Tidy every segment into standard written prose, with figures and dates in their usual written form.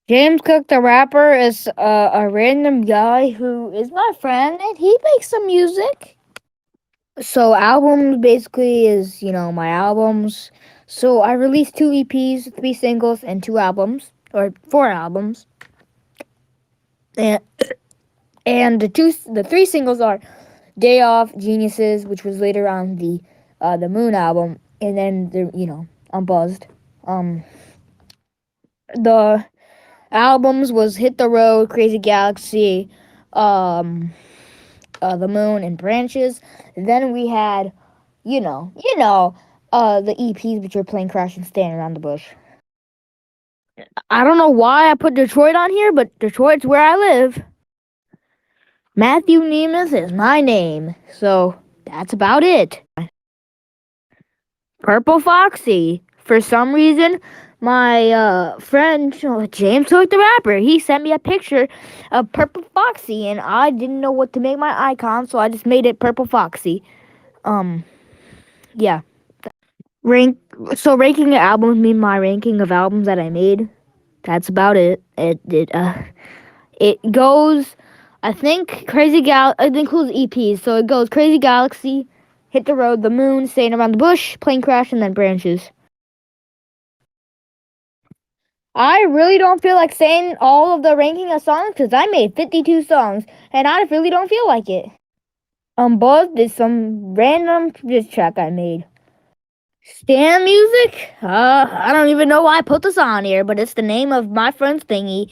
James Cook, the rapper, is a random guy who is my friend, and he makes some music. So albums basically is my albums. So I released two EPs, three singles, and two albums or four albums. And the three singles are "Day Off," "Geniuses," which was later on the Moon album, and then I'm buzzed. The albums was "Hit the Road," "Crazy Galaxy," um, "The Moon," and "Branches." Then we had the EPs, which are "Plane Crash" and "Standing Around the Bush." I don't know why I put Detroit on here, but Detroit's where I live. Matthew Nemeth is my name, so that's about it. Purple Foxy. For some reason, my friend James Hook the rapper, he sent me a picture of Purple Foxy, and I didn't know what to make my icon, so I just made it Purple Foxy. Um, yeah. Rank. So ranking of albums mean my ranking of albums that I made. That's about it. It goes. I think It includes EPs, so it goes Crazy Galaxy, Hit the Road, The Moon, Staying Around the Bush, Plane Crash, and then Branches. I really don't feel like saying all of the ranking of songs because I made 52 songs and I really don't feel like it. Buzzed is some random diss track I made. Stan music? I don't even know why I put this on here, but it's the name of my friend's thingy.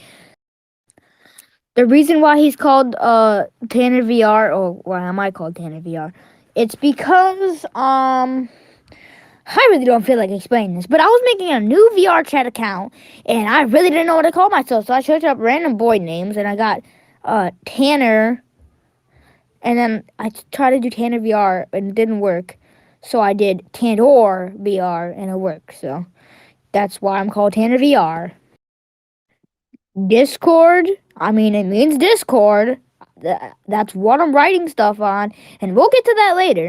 The reason why he's called Tanner VR, or why am I called Tanner VR? It's because I really don't feel like explaining this, but I was making a new VR chat account and I really didn't know what to call myself, so I searched up random boy names and I got Tanner, and then I tried to do Tanner VR and it didn't work, so I did Tantor VR and it worked. So that's why I'm called Tanner VR. Discord, I mean, it means Discord. That's what I'm writing stuff on, and we'll get to that later.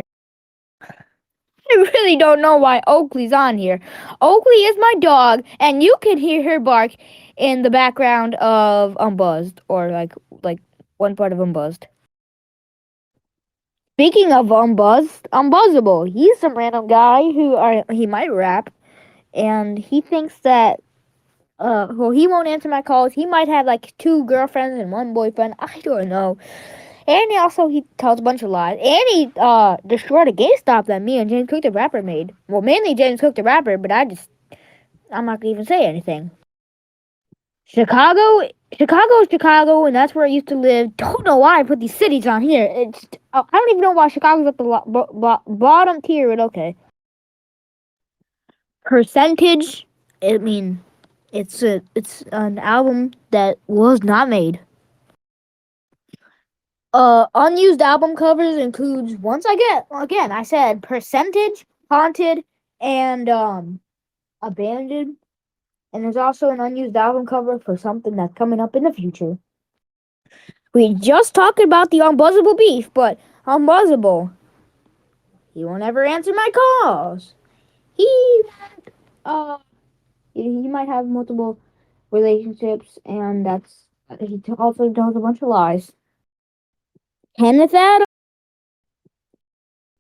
I really don't know why Oakley's on here. Oakley is my dog, and you can hear her bark in the background of Unbuzzed, or like one part of Unbuzzed. Speaking of Unbuzzed, Unbuzzable, he's some random guy he might rap, and he thinks that well, he won't answer my calls. He might have like two girlfriends and one boyfriend. I don't know. And he tells a bunch of lies. And he destroyed a GameStop that me and James Cook the rapper made. Well, mainly James Cook the rapper, but I'm not gonna even say anything. Chicago, Chicago is Chicago, and that's where I used to live. Don't know why I put these cities on here. I don't even know why Chicago's at the bottom tier. But okay. Percentage. I mean, it's an album that was not made. Unused album covers includes I said Percentage, Haunted, and Abandoned. And there's also an unused album cover for something that's coming up in the future. We just talked about the Unbuzzable beef, but Unbuzzable, he won't ever answer my calls. He uh he might have multiple relationships, and he also tells a bunch of lies. Kenneth Adams.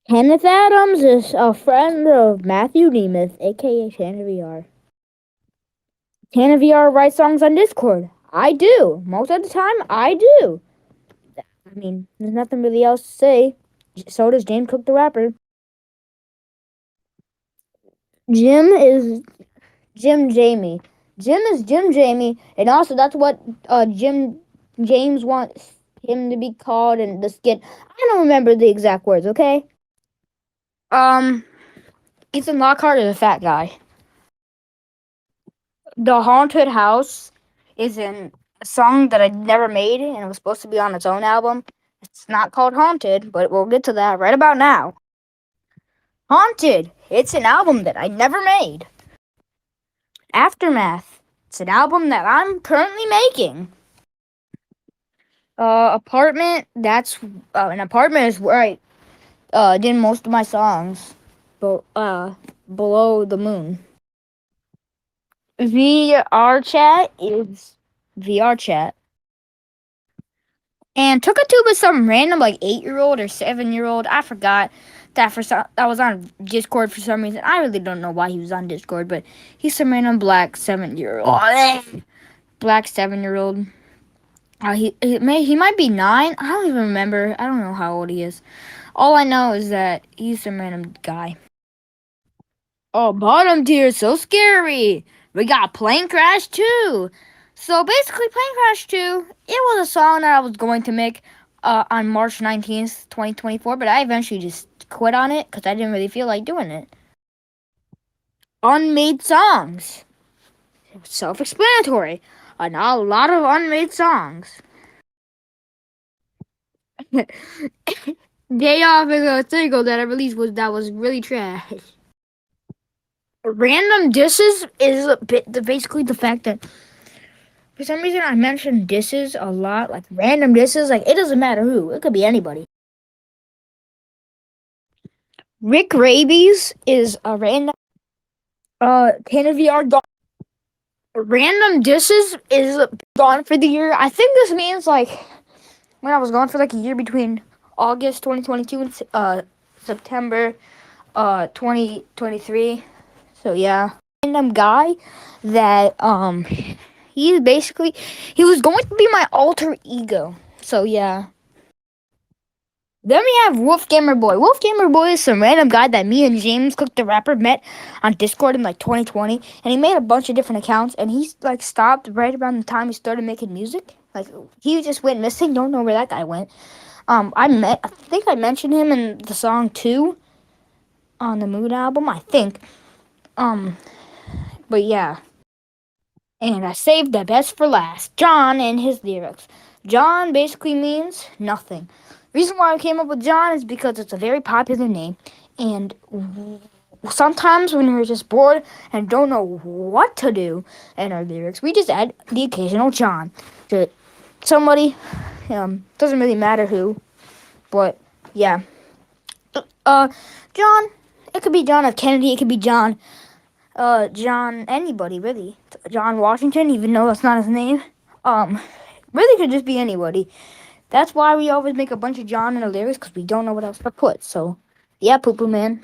Kenneth Adams is a friend of Matthew Nemeth, aka Tanner VR. Tanner VR writes songs on Discord. I do. Most of the time, I do. I mean, there's nothing really else to say. So does James Cook the rapper. Jim is Jim Jamie. Jim is Jim Jamie, and also that's what Jim James wants him to be called in the skit. I don't remember the exact words. Okay. Um, Ethan Lockhart is a fat guy. The Haunted House is a song that I never made, and it was supposed to be on its own album. It's not called Haunted, but we'll get to that right about now. Haunted. It's an album that I never made. Aftermath. It's an album that I'm currently making. Apartment. That's an apartment is where I did most of my songs. But below the moon. VR chat is VR chat and took it to with some random like 8-year-old or 7-year-old. I forgot that was on Discord for some reason. I really don't know why he was on Discord, but he's some random black 7-year-old. Black 7-year-old. He might be 9. I don't even remember. I don't know how old he is. All I know is that he's some random guy. Oh, bottom tier, so scary. We got Plane Crash 2. So basically, Plane Crash 2, it was a song that I was going to make on March 19th, 2024, but I eventually just quit on it because I didn't really feel like doing it. Unmade songs. Self explanatory. Not a lot of unmade songs. Day off is a single that I released that was really trash. Random disses is basically the fact that for some reason I mentioned disses a lot, like random disses. Like it doesn't matter who, it could be anybody. Rick Rabies is a random. VR gone. Random disses is gone for the year. I think this means like when I was gone for like a year between August 2022 and September 2023. So yeah, random guy that he was going to be my alter ego. So yeah. Then we have Wolf Gamer Boy. Wolf Gamer Boy is some random guy that me and James Cook the rapper met on Discord in like 2020, and he made a bunch of different accounts, and he like stopped right around the time he started making music. Like he just went missing. Don't know where that guy went. I think I mentioned him in the song 2 on the Mood album. I think. Um, but yeah. And I saved the best for last. John and his lyrics. John basically means nothing. Reason why I came up with John is because it's a very popular name. And sometimes when we're just bored and don't know what to do in our lyrics, we just add the occasional John to somebody. Doesn't really matter who. But yeah. John. It could be John F. Kennedy. It could be John, anybody really. John Washington, even though that's not his name. Really could just be anybody. That's why we always make a bunch of John in the lyrics, because we don't know what else to put. So, yeah, Poo Poo Man.